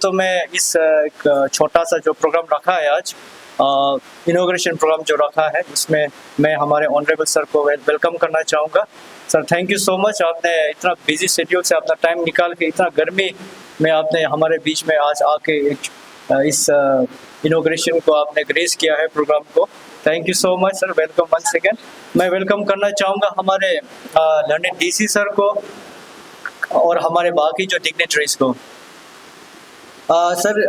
तो मैं इस एक छोटा सा जो प्रोग्राम रखा है आज, इनॉग्रेशन प्रोग्राम जो रखा है, इसमें मैं हमारे ऑनरेबल सर को वेलकम करना चाहूँगा। Sir thank you so much, आपने इतना बिजी शेड्यूल से अपना टाइम निकाल के इतना गर्मी में आपने हमारे बीच में आज आके इस इनॉग्रेशन को आपने ग्रेस किया है प्रोग्राम को। Thank you so much sir, welcome once again. मैं वेलकम करना चाहूँगा हमारे लंदन डीसी सर को और हमारे बाकी जो डिग्नेटरीज को। सर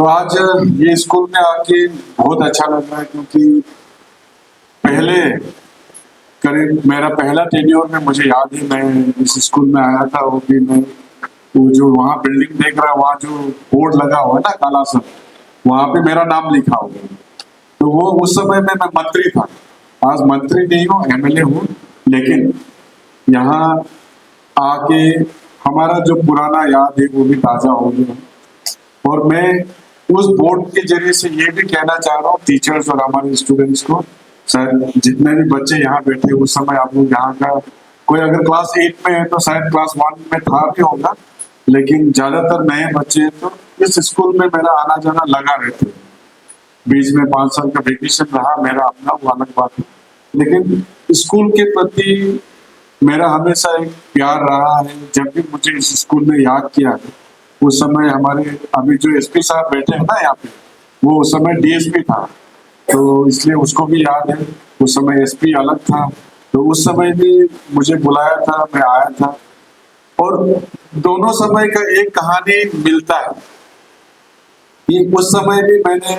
आज ये स्कूल में आके बहुत अच्छा लग रहा है, क्योंकि पहले करीब मेरा पहला टेन्योर में मुझे याद है, मैं इस स्कूल में आया था। वो भी मैं वो जो वहाँ बिल्डिंग देख रहा, वहाँ जो बोर्ड लगा हुआ है ना काला सा, वहाँ पे मेरा नाम लिखा हुआ है। तो वो उस समय में मैं मंत्री था। आज मंत्री नहीं हूँ, एमएलए हूँ, लेकिन यहाँ आके हमारा जो पुराना याद है वो भी ताजा हो गया। और मैं उस बोर्ड के जरिए से ये भी कहना चाह रहा हूँ टीचर्स और हमारे स्टूडेंट्स को, शायद जितने भी बच्चे यहाँ बैठे उस समय आप लोग यहाँ का कोई अगर क्लास 8 में है तो शायद क्लास 1 में था भी होगा, लेकिन ज्यादातर नए बच्चे हैं। तो इस स्कूल में मेरा आना जाना लगा रहता है। बीच में 5 साल का वेकेशन रहा मेरा अपना, वो अलग बात है, लेकिन स्कूल के प्रति मेरा हमेशा एक प्यार रहा है। जब भी मुझे इस स्कूल में याद किया है, उस समय हमारे अभी जो एसपी साहब बैठे हैं ना यहाँ पे, वो उस समय डीएसपी था, तो इसलिए उसको भी याद है। उस समय एसपी अलग था, तो उस समय भी मुझे बुलाया था, मैं आया था। और दोनों समय का एक कहानी मिलता है कि उस समय भी मैंने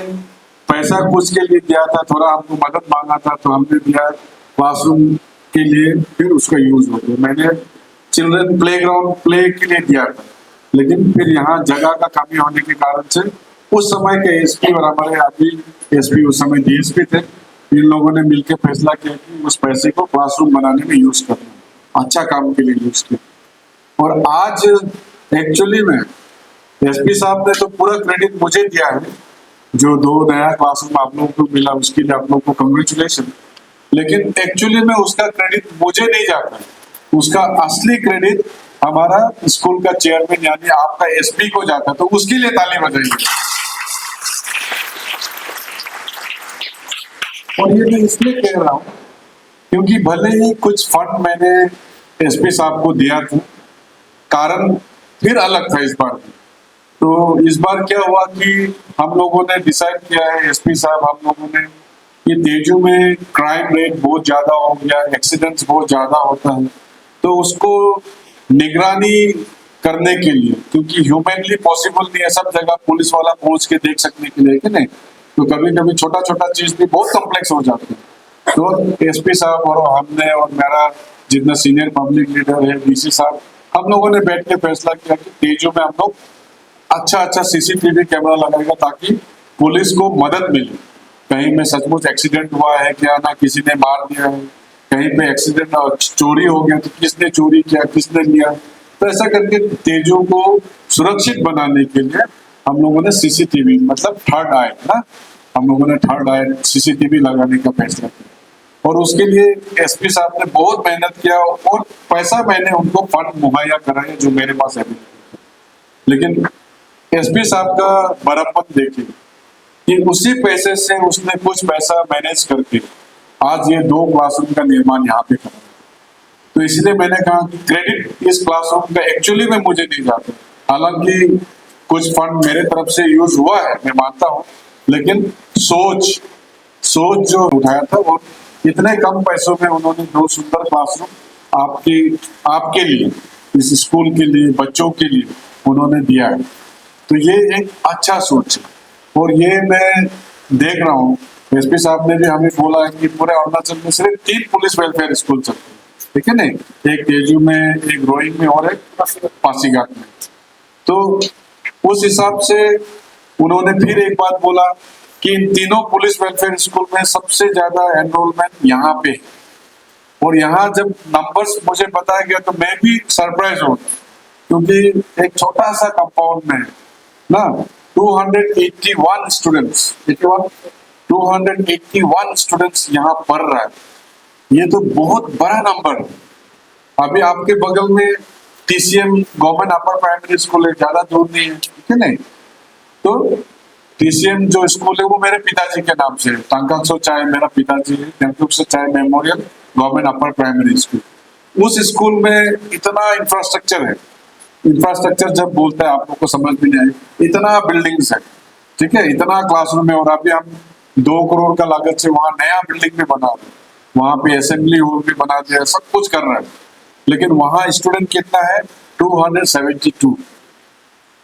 पैसा कुछ के लिए दिया था, थोड़ा हमको मदद मांगा था तो हमने दिया क्लासरूम के लिए, फिर उसका यूज हो गया। मैंने चिल्ड्रन प्लेग्राउंड प्ले के लिए दिया था, लेकिन फिर यहाँ जगह का कमी होने के कारण से उस समय के एसपी और हमारे अभी एसपी उस समय डीएसपी थे, इन लोगों ने मिलकर फैसला किया कि उस पैसे को क्लासरूम बनाने में यूज करना, अच्छा काम के लिए यूज किया। और आज एक्चुअली में एसपी साहब ने तो पूरा क्रेडिट मुझे दिया है, जो 2 नया क्लासरूम आप लोगों को मिला उसके लिए आप लोगों को कंग्रेचुलेशन। लेकिन एक्चुअली में उसका क्रेडिट मुझे नहीं जाता, उसका असली क्रेडिट हमारा स्कूल का चेयरमैन यानी आपका एसपी को जाता, तो उसके लिए ताली बजाइए। और ये मैं इसलिए कह रहा हूँ क्योंकि भले ही कुछ फंड मैंने एसपी साहब को दिया था, कारण फिर अलग था इस बार। तो इस बार क्या हुआ कि हम लोगों ने डिसाइड किया है, एसपी साहब हम लोगों ने, कि तेजू में क्राइम रेट बहुत ज्यादा हो गया, एक्सीडेंट्स बहुत ज्यादा होता है, तो उसको निगरानी करने के लिए, क्योंकि ह्यूमनली पॉसिबल नहीं है सब जगह पुलिस वाला पहुंच के देख सकने के लिए, कि नहीं, तो कभी कभी छोटा छोटा चीज भी बहुत कॉम्प्लेक्स हो जाती है। तो एसपी साहब और हमने और मेरा जितना सीनियर पब्लिक लीडर है डीसी साहब, हम लोगों ने बैठ के फैसला किया कि तेजू में हम लोग अच्छा सीसीटीवी कैमरा लगाएगा, ताकि पुलिस को मदद मिले। कहीं में सचमुच एक्सीडेंट हुआ है क्या, ना किसी ने मार दिया है, कहीं पे एक्सीडेंट चोरी हो गया तो किसने चोरी किया, किसने लिया, तो ऐसा करके तेजू को सुरक्षित बनाने के लिए हम लोगों ने सीसीटीवी मतलब थर्ड आई ना, हम लोगों ने थर्ड आई सीसीटीवी लगाने का फैसला किया। और उसके लिए एसपी साहब ने बहुत मेहनत किया और पैसा मैंने उनको फंड मुहैया कराया जो मेरे पास है। लेकिन एसपी साहब का बड़प्पन देखिए कि उसी पैसे से उसने कुछ पैसा मैनेज करके आज ये 2 क्लासरूम का निर्माण यहाँ पे करा। तो इसलिए मैंने कहा कि क्रेडिट इस क्लासरूम का एक्चुअली में मुझे नहीं जाता, हालांकि कुछ फंड मेरे तरफ से यूज हुआ है मैं मानता हूँ, लेकिन सोच जो उठाया था वो इतने कम पैसों में उन्होंने 2 सुंदर क्लासरूम आपके लिए, इस स्कूल के लिए, बच्चों के लिए उन्होंने दिया है। तो ये एक अच्छा सोच है। और ये मैं देख रहा हूँ एसपी साहब ने भी हमें बोला है कि पूरे अरुणाचल में सिर्फ 3 पुलिस वेलफेयर स्कूल चलते हैं, ठीक है नहीं, एक तेजू में, एक रोइंग में और एक पासीघाट में। तो उस हिसाब से उन्होंने फिर एक बात बोला कि इन तीनों पुलिस वेलफेयर स्कूल में सबसे ज्यादा एनरोलमेंट यहाँ पे, और यहाँ जब नंबर्स मुझे बताया गया तो मैं भी सरप्राइज हो गया, क्योंकि एक छोटा सा कंपाउंड में ना 281 स्टूडेंट्स 281 स्टूडेंट्स यहाँ पढ़ रहा है। ये तो बहुत बड़ा नंबर है। अभी आपके बगल में TCM government upper primary school है, ज्यादा दूर नहीं है, ठीक है नहीं। तो TCM जो स्कूल है वो मेरे पिताजी के नाम से है, टांकासो चाय मेरा पिताजी है, टेम्पुक्सो चाय memorial government upper primary school. उस स्कूल में इतना इंफ्रास्ट्रक्चर है, इंफ्रास्ट्रक्चर जब बोलते हैं आप लोग को समझ में नहीं आए, इतना बिल्डिंग्स है, ठीक है, इतना क्लासरूम है। और अभी हम 2 करोड़ का लागत से वहाँ नया बिल्डिंग भी बना रहे हैं, वहाँ पे असेंबली हॉल भी बना दिया, सब कुछ कर रहे हैं। लेकिन वहाँ स्टूडेंट कितना है, 272।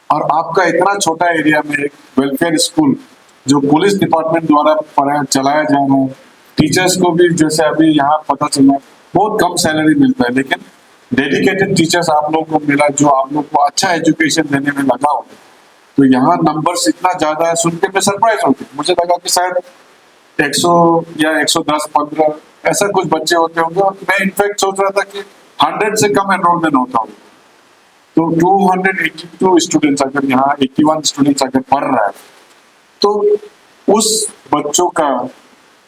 और आपका इतना छोटा एरिया में एक वेलफेयर स्कूल जो पुलिस डिपार्टमेंट द्वारा चलाया जा रहा है, टीचर्स को भी जैसे अभी यहाँ पता चला बहुत कम सैलरी मिलता है, लेकिन डेडिकेटेड टीचर्स आप लोगों को मिला जो आप लोग को अच्छा एजुकेशन देने में लगा हो। तो यहाँ नंबर्स इतना ज्यादा है, सुन के मैं सरप्राइज हो गया। मुझे लगा कि शायद 100 या 110-15 ऐसा कुछ बच्चे होते होंगे, और मैं इनफैक्ट सोच रहा था कि 100 से कम एनरोलमेंट होता होगा। तो 282 स्टूडेंट्स अगर यहाँ 81 स्टूडेंट्स अगर पढ़ रहा है, तो उस बच्चों का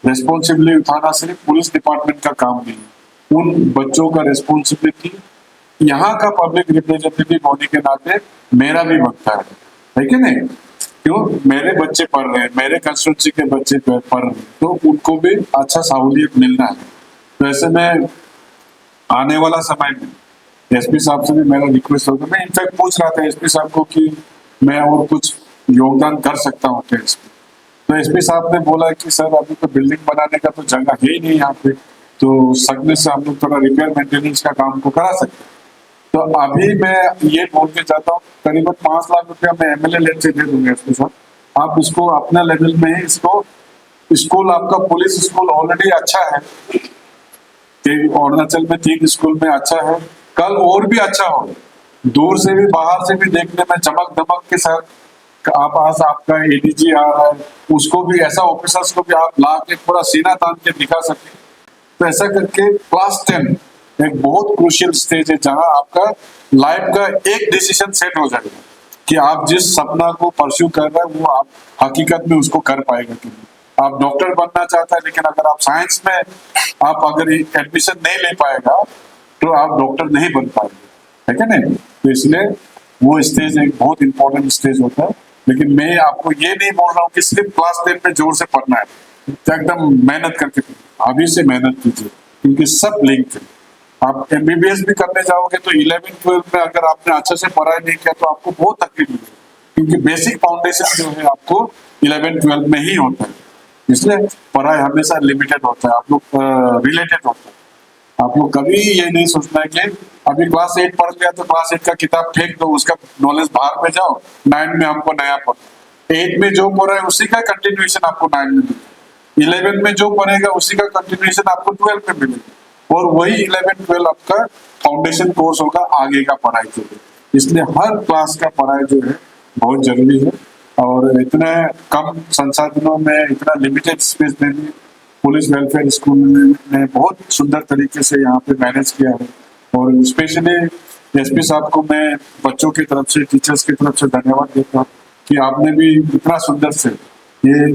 रिस्पॉन्सिबिलिटी उठाना सिर्फ पुलिस डिपार्टमेंट का काम नहीं है, उन बच्चों का रिस्पॉन्सिबिलिटी यहाँ का पब्लिक रिप्रेजेंटेटिव होने के नाते मेरा भी बनता है कि नहीं। क्यों, मेरे बच्चे पढ़ रहे हैं, मेरे कंस्टिट्यूंसी के बच्चे पढ़ रहे हैं, तो उनको भी अच्छा सहूलियत मिलना है। तो ऐसे में आने वाला समय में एसपी साहब से भी मेरा रिक्वेस्ट होगा, मैं इनफैक्ट पूछ रहा था एसपी साहब को कि मैं और कुछ योगदान कर सकता हूँ क्या इसमें। तो एसपी साहब ने बोला कि सर अभी तो बिल्डिंग बनाने का तो जगह है ही नहीं यहाँ पे, तो सकने से हम लोग थोड़ा रिपेयर मेंटेनेंस का काम को करा सकते हैं। तो अभी मैं ये बोल के चाहता हूँ, करीबन 5 लाख रुपया मैं एमएलए लेट से दे दूंगा एसपी साहब, आप इसको अपने लेवल में ही इसको, स्कूल आपका पुलिस स्कूल ऑलरेडी अच्छा है, अरुणाचल में 3 स्कूल में अच्छा है, कल और भी अच्छा हो, दूर से भी बाहर से भी देखने में चमक धमक के साथ आप आज आपका एडीजी आ रहा है, उसको भी ऐसा ऑफिसर्स को भी आप ला के पूरा सीना तान के दिखा सकते। तो ऐसा करके क्लास 10 एक बहुत क्रूशियल स्टेज है जहां आपका लाइफ का एक डिसीजन सेट हो जाएगा कि आप जिस सपना को परस्यू कर रहे हैं वो आप हकीकत में उसको कर पाएगा कि नहीं। आप डॉक्टर बनना चाहता है, लेकिन अगर आप साइंस में आप अगर एडमिशन नहीं ले पाएगा तो आप डॉक्टर नहीं बन पाएंगे, है क्या नहीं। तो इसलिए वो स्टेज एक बहुत इंपॉर्टेंट स्टेज होता है। लेकिन मैं आपको ये नहीं बोल रहा हूँ कि सिर्फ क्लास 10 पे जोर से पढ़ना है, तो एकदम मेहनत करके अभी से मेहनत कीजिए, क्योंकि सब लिंक है। आप एमबीबीएस भी करने जाओगे तो 11-12 में अगर आपने अच्छे से पढ़ाई नहीं किया तो आपको बहुत तकलीफ मिलेगी, क्योंकि बेसिक फाउंडेशन जो है आपको 11-12 में ही होता है। इसलिए पढ़ाई हमेशा लिमिटेड होता है, आप लोग रिलेटेड होता है। आप लोग कभी ये नहीं सोचना है कि अभी क्लास 8 पढ़ लिया तो क्लास 8 का किताब फेंक दो, उसका नॉलेज बाहर में जाओ, 9 में हमको नया पढ़ो। 8 में जो पढ़ा है उसी का कंटिन्यूएशन आपको 9 में मिलेगा, 11 में जो पढ़ेगा उसी का कंटिन्यूएशन आपको 12 में मिलेगा, और वही 11-12 आपका फाउंडेशन कोर्स होगा आगे का पढ़ाई के लिए। इसलिए हर क्लास का पढ़ाई जो है बहुत जरूरी है, और इतने कम संसाधनों में इतना लिमिटेड स्पेस में भी पुलिस वेलफेयर स्कूल ने बहुत सुंदर तरीके से यहाँ पे मैनेज किया है। और स्पेशली एसपी साहब को मैं बच्चों की तरफ से, टीचर्स की तरफ से धन्यवाद देता हूँ कि आपने भी इतना सुंदर से ये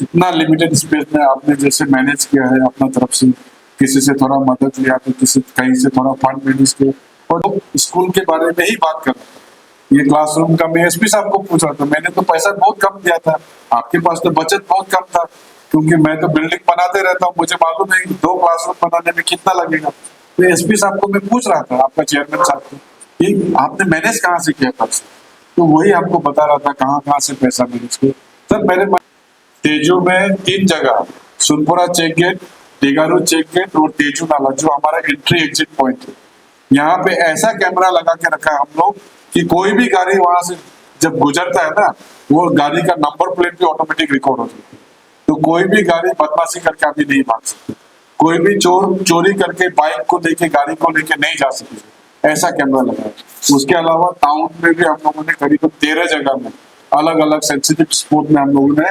इतना लिमिटेड स्पेस में आपने जैसे मैनेज किया है अपना तरफ से, किसी से थोड़ा मदद लिया तो किसी कहीं से थोड़ा फंड मैनेज किया, और स्कूल के बारे में ही बात कर रहा था। ये क्लासरूम का मैं एसपी साहब को पूछ रहा था, मैंने तो पैसा बहुत कम दिया था, आपके पास तो बजट बहुत कम था, क्योंकि मैं तो बिल्डिंग बनाते रहता हूँ, मुझे मालूम है 2 क्लासरूम बनाने में कितना लगेगा। तो एसपी साहब को मैं पूछ रहा था, आपका चेयरमैन साहब को, कि आपने मैनेज कहाँ से किया पैसा, तो वही आपको बता रहा था कहाँ से पैसा मैनेज किया। सर मेरे तेजू में 3 जगह, Sunpura check gate, Degaru check gate और तेजू नाला जो हमारा एंट्री एग्जिट पॉइंट है, यहाँ पे ऐसा कैमरा लगा के रखा है हम लोग कि कोई भी गाड़ी वहां से जब गुजरता है ना, वो गाड़ी का नंबर प्लेट भी ऑटोमेटिक रिकॉर्ड हो जाती है। तो कोई भी गाड़ी बदमाशी करके अभी नहीं भाग सकती, कोई भी चोरी करके बाइक को लेके गाड़ी को लेके नहीं जा सकती, ऐसा कैमरा लगा है। उसके अलावा टाउन में भी हम लोगों ने करीब 13 जगह में अलग अलग सेंसिटिव स्पॉट में हम लोगों ने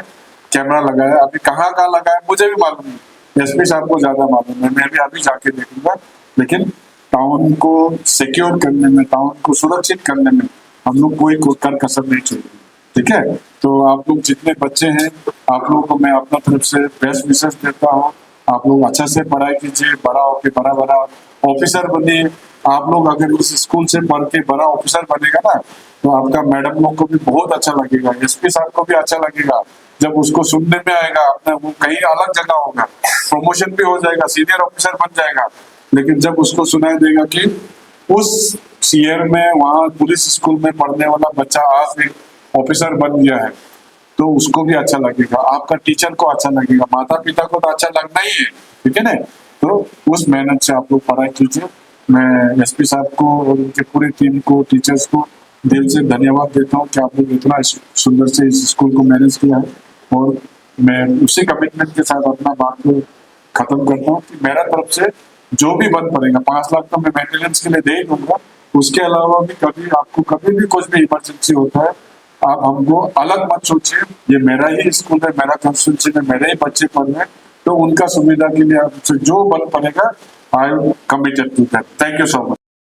कैमरा लगाया। अभी कहाँ लगाया मुझे भी मालूम नहीं, एसपी साहब को ज्यादा मालूम है, मैं भी अभी जाके देखूंगा। लेकिन टाउन को सिक्योर करने में, टाउन को सुरक्षित करने में हम लोग कोई कर कसर नहीं छोड़ेंगे, ठीक है। तो आप लोग जितने बच्चे हैं, आप लोगों को मैं अपना तरफ से बेस्ट विशेष देता हूँ। आप लोग अच्छा से पढ़ाई कीजिए, बड़ा होके बड़ा ऑफिसर बनिए, आप लोग अगर इस स्कूल से पढ़ के बड़ा ऑफिसर बनेगा ना, तो आपका मैडम लोग को भी बहुत अच्छा लगेगा, एसपी साहब को भी अच्छा लगेगा। जब उसको सुनने में आएगा अपने वो कहीं अलग जगह होगा, प्रमोशन भी हो जाएगा, सीनियर ऑफिसर बन जाएगा, लेकिन जब उसको सुनाई देगा कि उस शहर में वहाँ पुलिस स्कूल में पढ़ने वाला बच्चा आज एक ऑफिसर बन गया है, तो उसको भी अच्छा लगेगा, आपका टीचर को अच्छा लगेगा, माता पिता को तो अच्छा लगना ही है, ठीक है ना। तो उस मेहनत से आप लोग पढ़ाई कीजिए। मैं एसपी साहब को और उनके पूरी टीम को, टीचर्स को दिल से धन्यवाद देता हूँ कि आप लोग इतना सुंदर से इस स्कूल को मैनेज किया है। और मैं उसी कमिटमेंट के साथ अपना बात को खत्म करता हूँ कि मेरा तरफ से जो भी बन पड़ेगा, 5 लाख तो मैं मेंटेनेंस के लिए दे ही दूंगा, उसके अलावा भी कभी आपको कभी भी कुछ भी इमरजेंसी होता है, आप हमको अलग मत सोचिए, ये मेरा ही स्कूल है, मेरा कंस्टिट्यूंसी में मेरे ही बच्चे पढ़ रहे हैं, तो उनका सुविधा के लिए आपसे जो बन पड़ेगा, I am committed to that. Thank you so much.